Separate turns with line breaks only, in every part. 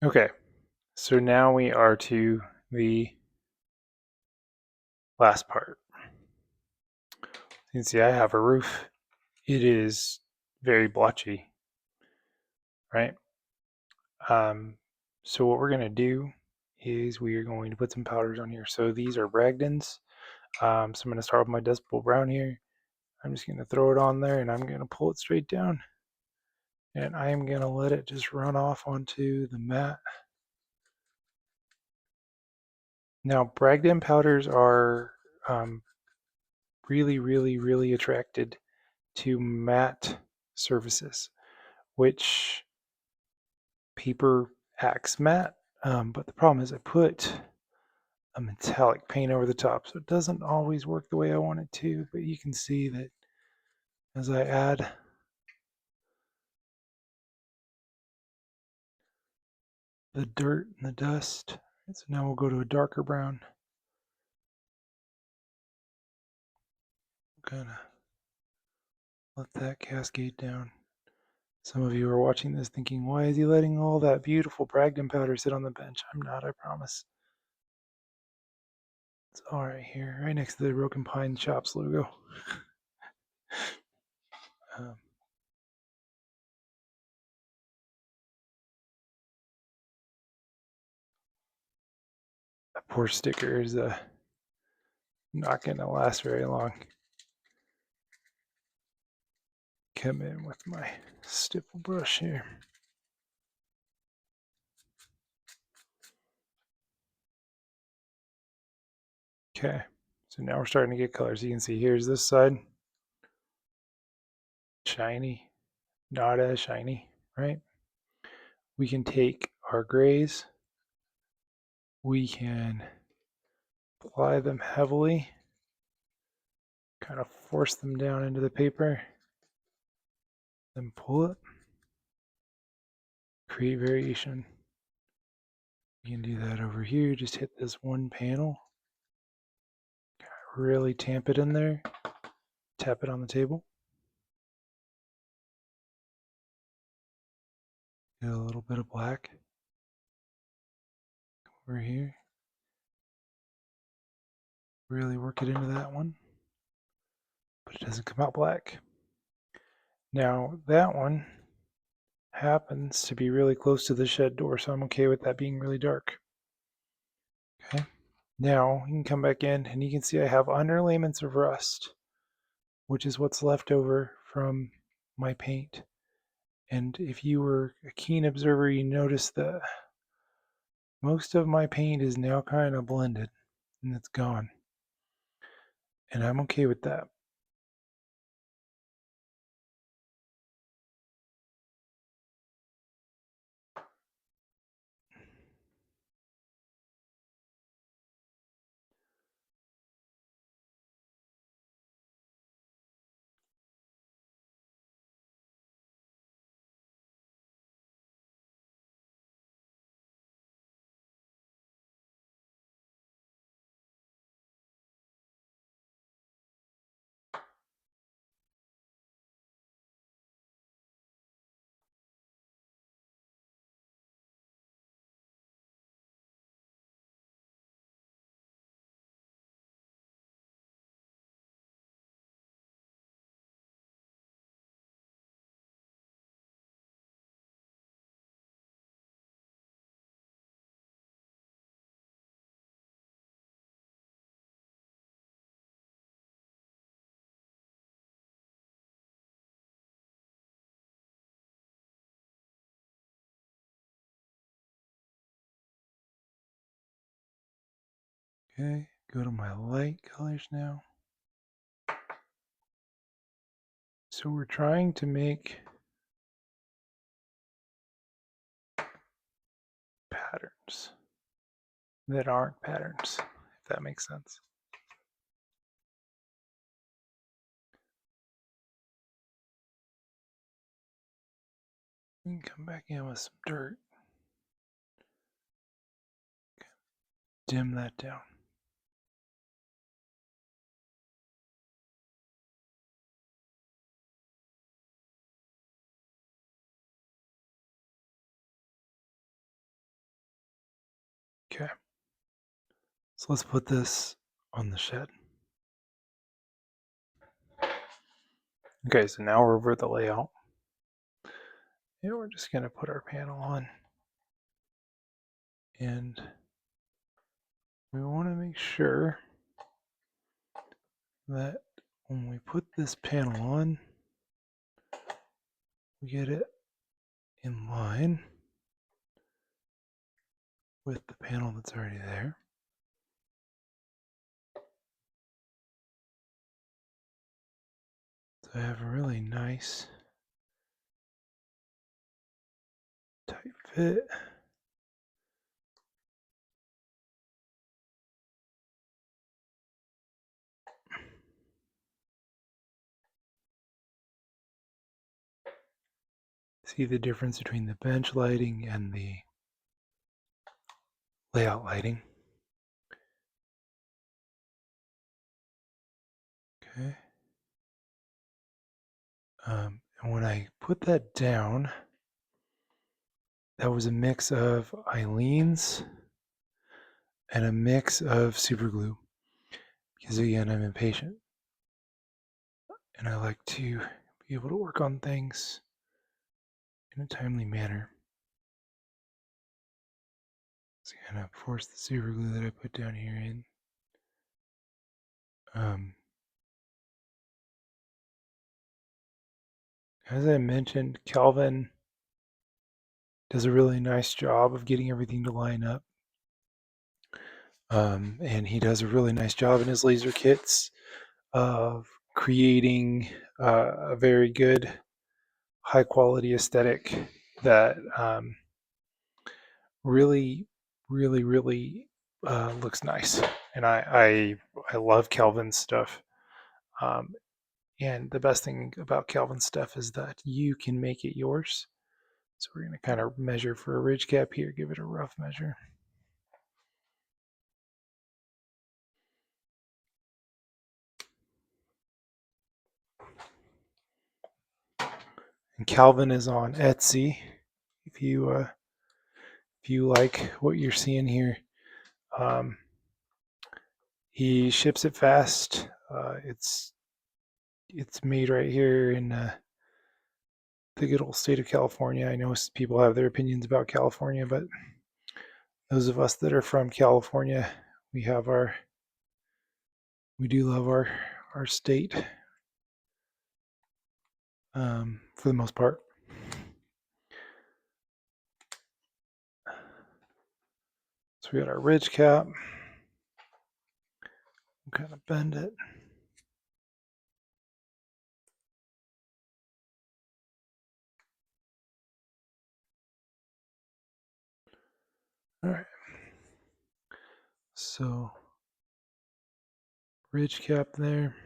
Okay, so now we are to the last part. You can see I have a roof. It is very blotchy, right? So what we're going to do is we are going to put some powders on here. So these are Bragdons. So I'm going to start with my Dust Bowl Brown here. I'm just going to throw it on there and I'm going to pull it straight down. And I am going to let it just run off onto the mat. Now, Bragdon powders are really attracted to matte surfaces, which paper acts matte. But the problem is I put a metallic paint over the top, so it doesn't always work the way I want it to. But you can see that as I add the dirt and the dust, so now we'll go to a darker brown. I'm gonna let that cascade down. Some of you are watching this thinking, why is he letting all that beautiful Bragdon powder sit on the bench? I'm not, I promise. It's all right here, right next to the Broken Pine Shops logo. um, that poor sticker is not going to last very long. Come in with my stipple brush here. Okay, so now we're starting to get colors. You can see here's this side. Shiny, not as shiny, right? We can take our grays, we can apply them heavily, kind of force them down into the paper, then pull it, create variation. You can do that over here, just hit this one panel, really tamp it in there, tap it on the table. Get a little bit of black over here. Really work it into that one, but it doesn't come out black. Now that one happens to be really close to the shed door, so I'm okay with that being really dark. Okay, now you can come back in and you can see I have underlayments of rust, which is what's left over from my paint. And if you were a keen observer, you notice that most of my paint is now kind of blended and it's gone. And I'm okay with that. Okay, go to my light colors now. So we're trying to make patterns that aren't patterns, if that makes sense. We can come back in with some dirt, dim that down. So let's put this on the shed. Okay, so now we're over the layout. And we're just going to put our panel on. And we want to make sure that when we put this panel on, we get it in line with the panel that's already there. So I have a really nice tight fit. See the difference between the bench lighting and the layout lighting. Okay. And when I put that down, that was a mix of Eileen's and a mix of super glue. Because again, I'm impatient. And I like to be able to work on things in a timely manner. So kind of force the super glue that I put down here in. As I mentioned, Calvin does a really nice job of getting everything to line up. And he does a really nice job in his laser kits of creating a very good, high quality aesthetic that really, really looks nice. And I love Calvin's stuff. And the best thing about Calvin's stuff is that you can make it yours. So we're going to kind of measure for a ridge cap here, give it a rough measure. And Calvin is on Etsy. If you like what you're seeing here, he ships it fast. It's made right here in the good old state of California. I know people have their opinions about California, but those of us that are from California, we do love our state for the most part. So we got our ridge cap. We'll kind of bend it. All right. So ridge cap there.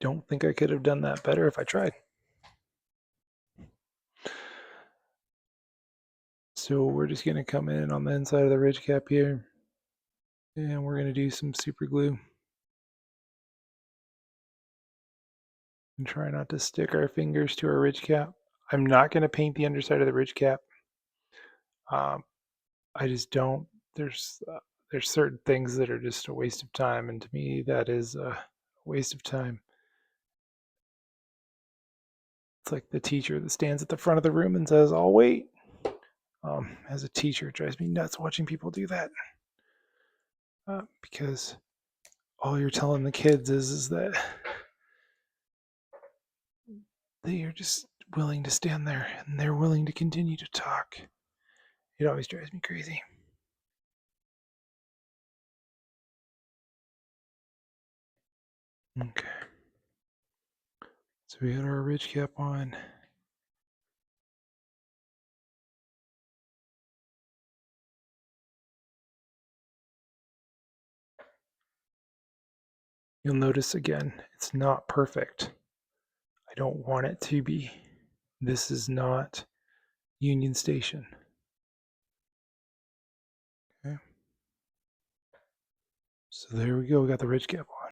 Don't think I could have done that better if I tried. So we're just going to come in on the inside of the ridge cap here, and we're going to do some super glue and try not to stick our fingers to our ridge cap. I'm not going to paint the underside of the ridge cap. I just don't. There's certain things that are just a waste of time, and to me that is a waste of time. It's like the teacher that stands at the front of the room and says, "I'll wait." As a teacher, it drives me nuts watching people do that because all you're telling the kids is that they are just willing to stand there and they're willing to continue to talk. It always drives me crazy. Okay. So we got our ridge cap on. You'll notice again, it's not perfect. I don't want it to be. This is not Union Station. Okay. So there we go. We got the ridge cap on.